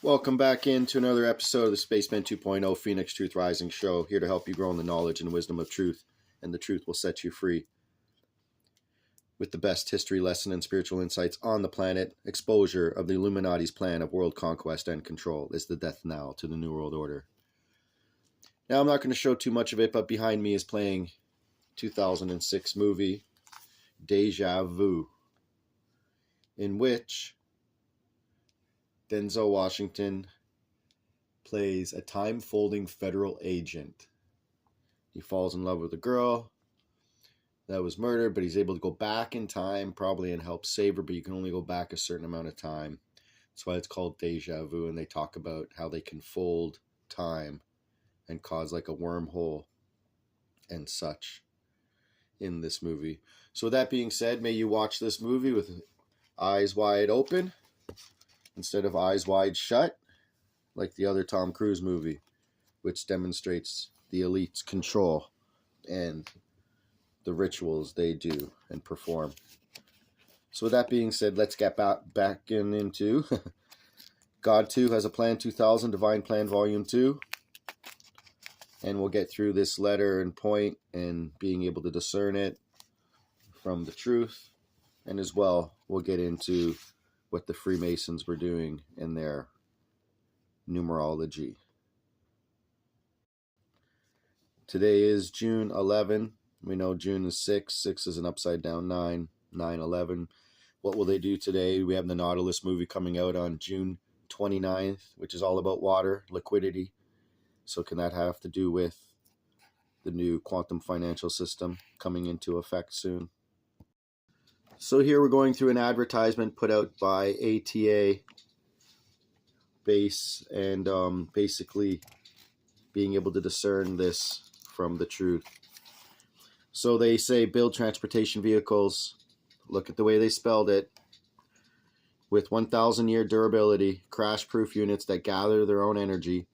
Welcome back into another episode of the Spaceman 2.0 Phoenix Truth Rising Show, here to help you grow in the knowledge and wisdom of truth, and the truth will set you free. With the best history lesson and spiritual insights on the planet, exposure of the Illuminati's plan of world conquest and control is the death knell to the New World Order. Now, I'm not going to show too much of it, but behind me is playing 2006 movie Deja Vu, in which Denzel Washington plays a time-folding federal agent. He falls in love with a girl that was murdered, but he's able to go back in time probably and help save her, but you can only go back a certain amount of time. That's why it's called Deja Vu, and they talk about how they can fold time and cause like a wormhole and such in this movie. So with that being said, may you watch this movie with eyes wide open instead of eyes wide shut, like the other Tom Cruise movie, which demonstrates the elite's control and the rituals they do and perform. So with that being said, let's get back into God 2 Has a Plan 2000, Divine Plan Volume 2. And we'll get through this letter and point and being able to discern it from the truth. And as well, we'll get into what the Freemasons were doing in their numerology. Today is June 11. We know June is 6. 6 is an upside down 9. 9/11. What will they do today? We have the Nautilus movie coming out on June 29th, which is all about water, liquidity. So can that have to do with the new quantum financial system coming into effect soon? So here we're going through an advertisement put out by ATA Base, and basically being able to discern this from the truth. So they say build transportation vehicles. Look at the way they spelled it. With 1,000-year durability, crash-proof units that gather their own energy,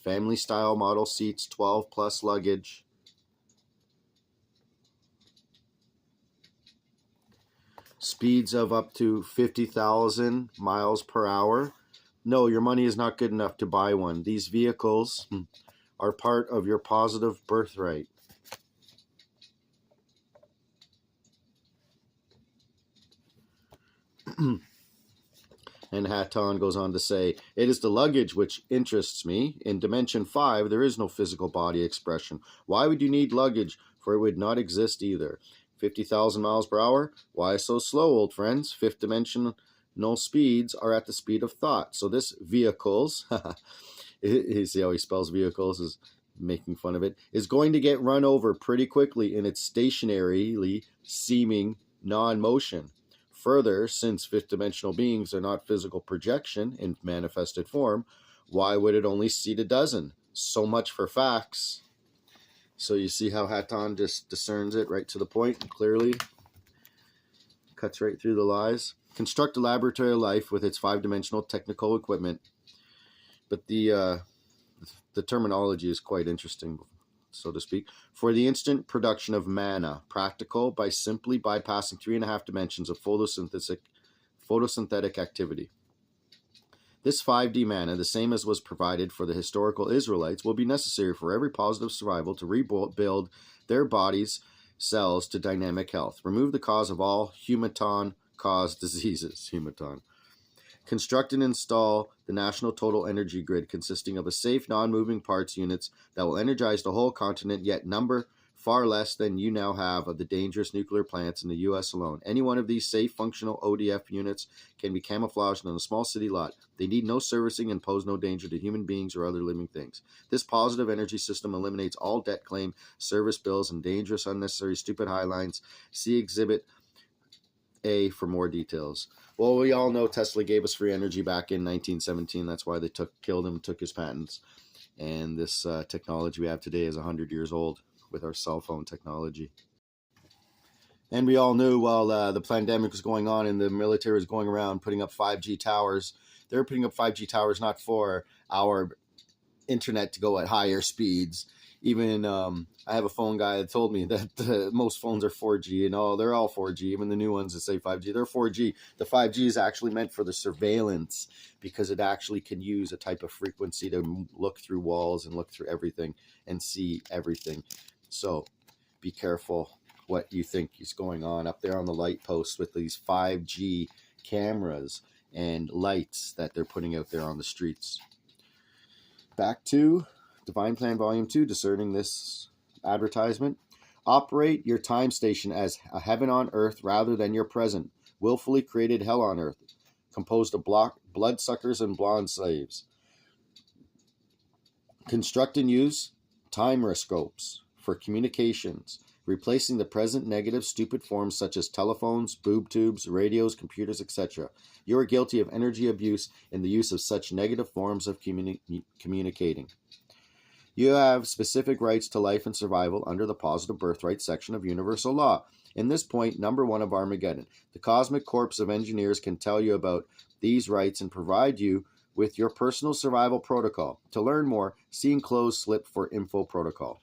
family-style model seats, 12-plus luggage. Speeds of up to 50,000 miles per hour. No, your money is not good enough to buy one. These vehicles are part of your positive birthright. And HATONN goes on to say, it is the luggage which interests me. In Dimension 5, there is no physical body expression. Why would you need luggage? For it would not exist either. 50,000 miles per hour? Why so slow, old friends? Fifth dimensional speeds are at the speed of thought. So this vehicles, you see how he spells vehicles, is making fun of it, is going to get run over pretty quickly in its stationarily seeming non-motion. Further, since fifth-dimensional beings are not physical projection in manifested form, why would it only seat a dozen? So much for facts. So you see how HATONN just discerns it right to the point, clearly. Cuts right through the lies. Construct a laboratory of life with its five-dimensional technical equipment. But the terminology is quite interesting, so to speak. For the instant production of mana, practical by simply bypassing 3.5 dimensions of photosynthetic activity. This 5D mana, the same as was provided for the historical Israelites, will be necessary for every positive survival to rebuild their bodies' cells to dynamic health. Remove the cause of all humaton-caused diseases. Humaton. Construct and install the national total energy grid consisting of a safe, non-moving parts units that will energize the whole continent, yet number far less than you now have of the dangerous nuclear plants in the U.S. alone. Any one of these safe, functional ODF units can be camouflaged on a small city lot. They need no servicing and pose no danger to human beings or other living things. This positive energy system eliminates all debt claim, service bills, and dangerous, unnecessary, stupid highlines. See Exhibit A for more details. Well, we all know Tesla gave us free energy back in 1917. That's why they killed him, took his patents. And this technology we have today is 100 years old with our cell phone technology. And we all knew while the pandemic was going on and the military was going around putting up 5G towers, they were putting up 5G towers not for our internet to go at higher speeds. Even I have a phone guy that told me that most phones are 4G, and they're all 4G. Even the new ones that say 5G, they're 4G. The 5G is actually meant for the surveillance, because it actually can use a type of frequency to look through walls and look through everything and see everything. So be careful what you think is going on up there on the light posts with these 5G cameras and lights that they're putting out there on the streets. Back to Divine Plan Volume 2, discerning this advertisement. Operate your time station as a heaven on earth rather than your present, willfully created hell on earth, composed of bloodsuckers and blonde slaves. Construct and use timeroscopes for communications, replacing the present negative, stupid forms such as telephones, boob tubes, radios, computers, etc. You are guilty of energy abuse in the use of such negative forms of communicating. You have specific rights to life and survival under the positive birthright section of universal law. In this point, number 1 of Armageddon, the cosmic corps of engineers can tell you about these rights and provide you with your personal survival protocol. To learn more, see enclosed slip for info protocol.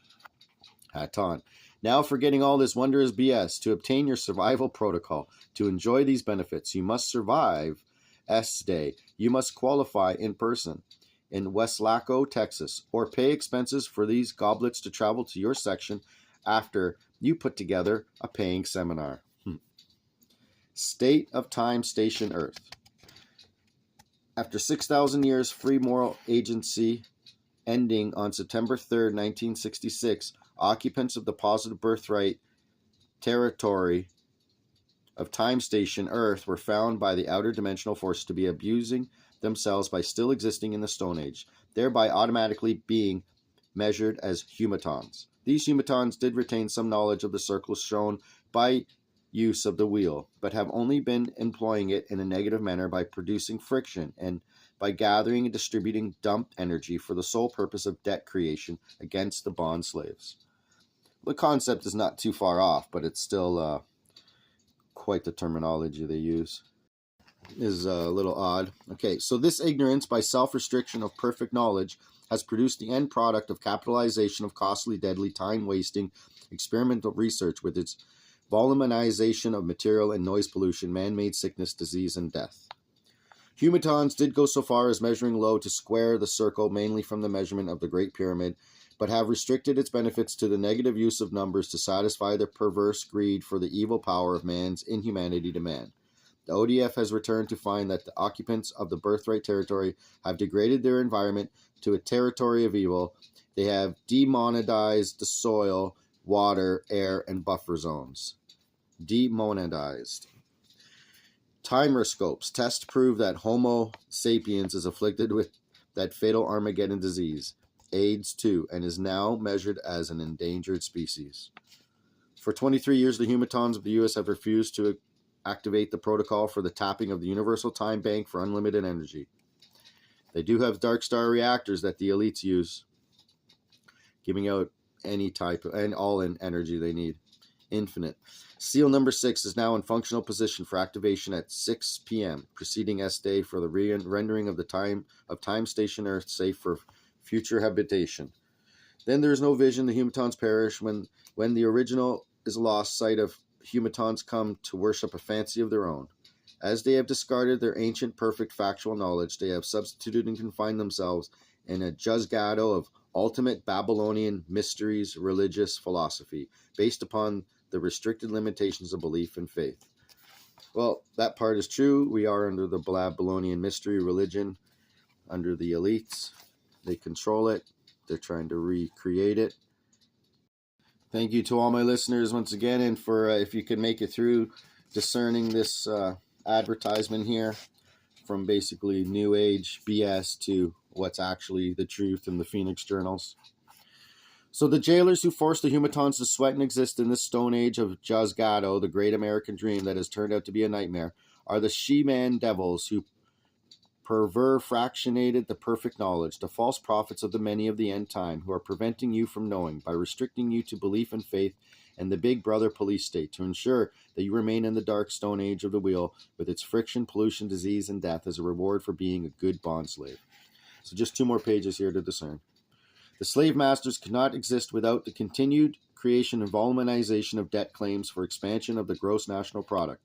HATONN. Now, forgetting all this wondrous BS, to obtain your survival protocol, to enjoy these benefits, you must survive S-Day. You must qualify in person in Westlaco, Texas, or pay expenses for these goblets to travel to your section after you put together a paying seminar. State of Time Station Earth. After 6,000 years free moral agency ending on September 3rd, 1966, occupants of the positive birthright territory of Time Station Earth were found by the outer dimensional force to be abusing themselves by still existing in the Stone Age, thereby automatically being measured as humatons. These humatons did retain some knowledge of the circles shown by use of the wheel, but have only been employing it in a negative manner by producing friction and by gathering and distributing dumped energy for the sole purpose of debt creation against the bond slaves. The concept is not too far off, but it's still quite the terminology they use. Is a little odd. Okay, so this ignorance by self-restriction of perfect knowledge has produced the end product of capitalization of costly, deadly, time-wasting experimental research with its voluminization of material and noise pollution, man-made sickness, disease, and death. Humatons did go so far as measuring low to square the circle mainly from the measurement of the Great Pyramid, but have restricted its benefits to the negative use of numbers to satisfy their perverse greed for the evil power of man's inhumanity to man. The ODF has returned to find that the occupants of the birthright territory have degraded their environment to a territory of evil. They have demonetized the soil, water, air, and buffer zones. Demonetized. Timeroscopes test prove that Homo sapiens is afflicted with that fatal Armageddon disease, AIDS 2, and is now measured as an endangered species. For 23 years, the humatons of the U.S. have refused to activate the protocol for the tapping of the Universal Time Bank for unlimited energy. They do have dark star reactors that the elites use, giving out any type of, and all in energy they need. Infinite. Seal number 6 is now in functional position for activation at 6 p.m., preceding S-Day for the rendering of the time Station Earth safe for future habitation. Then there is no vision. The humatons perish when the original is lost sight of. Humatons come to worship a fancy of their own. As they have discarded their ancient perfect factual knowledge, they have substituted and confined themselves in a juzgado of ultimate Babylonian mysteries, religious philosophy, based upon the restricted limitations of belief and faith. Well, that part is true. We are under the Babylonian mystery religion, under the elites. They control it. They're trying to recreate it. Thank you to all my listeners once again, and for if you can make it through discerning this advertisement here from basically New Age BS to what's actually the truth in the Phoenix Journals. So the jailers who forced the humatons to sweat and exist in this stone age of Juzgado, the great American dream that has turned out to be a nightmare, are the she-man devils who fractionated the perfect knowledge, the false prophets of the many of the end time, who are preventing you from knowing by restricting you to belief and faith and the big brother police state to ensure that you remain in the dark stone age of the wheel with its friction, pollution, disease, and death as a reward for being a good bond slave. So just 2 more pages here to discern. The slave masters could not exist without the continued creation and voluminization of debt claims for expansion of the gross national product.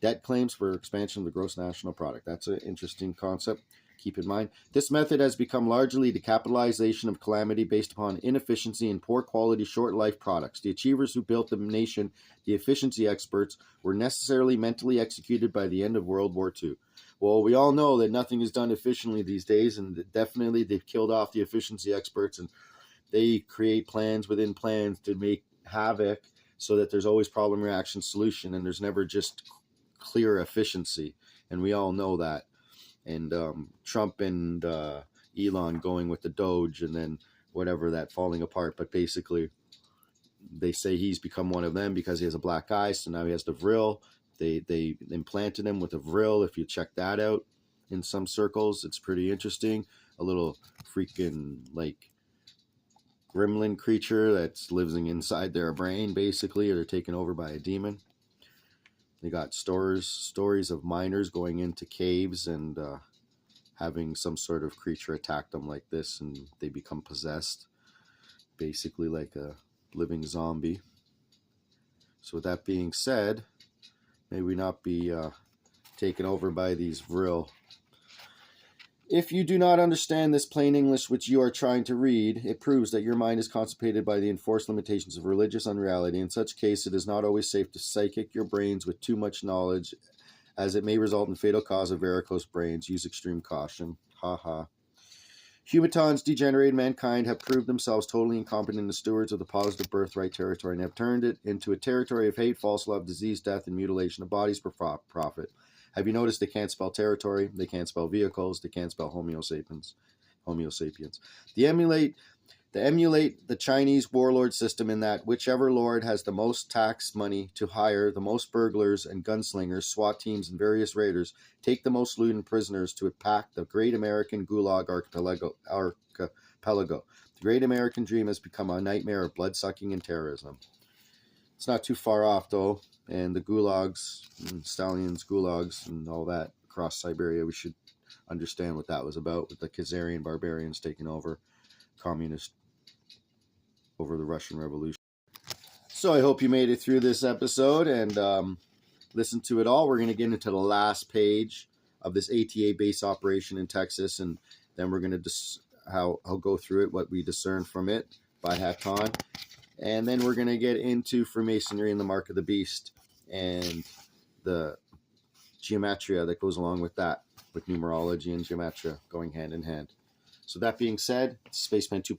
Debt claims for expansion of the gross national product. That's an interesting concept. Keep in mind, this method has become largely the capitalization of calamity based upon inefficiency and poor quality short life products. The achievers who built the nation, the efficiency experts, were necessarily mentally executed by the end of World War II. Well, we all know that nothing is done efficiently these days, and definitely they've killed off the efficiency experts, and they create plans within plans to make havoc so that there's always problem, reaction, solution, and there's never just clear efficiency, and we all know that. And Trump and Elon going with the Doge, and then whatever, that falling apart. But basically, they say he's become one of them because he has a black eye, so now he has the vril. They implanted him with a vril. If you check that out in some circles, it's pretty interesting. A little freaking like gremlin creature that's living inside their brain, basically, or they're taken over by a demon. They got stories of miners going into caves and having some sort of creature attack them like this, and they become possessed, basically like a living zombie. So with that being said, may we not be taken over by these vril. If you do not understand this plain English which you are trying to read, it proves that your mind is constipated by the enforced limitations of religious unreality. In such case, it is not always safe to psychic your brains with too much knowledge, as it may result in fatal cause of varicose brains. Use extreme caution. Ha ha. Humatons, degenerated mankind, have proved themselves totally incompetent as stewards of the positive birthright territory and have turned it into a territory of hate, false love, disease, death, and mutilation of bodies for profit. Have you noticed they can't spell territory? They can't spell vehicles. They can't spell Homo sapiens. They emulate the Chinese warlord system in that whichever lord has the most tax money to hire the most burglars and gunslingers, SWAT teams, and various raiders, take the most loot and prisoners to attack the great American Gulag archipelago. The great American dream has become a nightmare of blood-sucking and terrorism. It's not too far off, though. And the gulags, and Stalin's gulags, and all that across Siberia, we should understand what that was about, with the Khazarian barbarians taking over communist over the Russian Revolution. So I hope you made it through this episode and listened to it all. We're going to get into the last page of this ATA base operation in Texas, and then we're going to I'll go through it, what we discern from it by HATONN. And then we're going to get into Freemasonry and the Mark of the Beast and the geometria that goes along with that, with numerology and geometria going hand in hand. So that being said, Spaceman 2.0.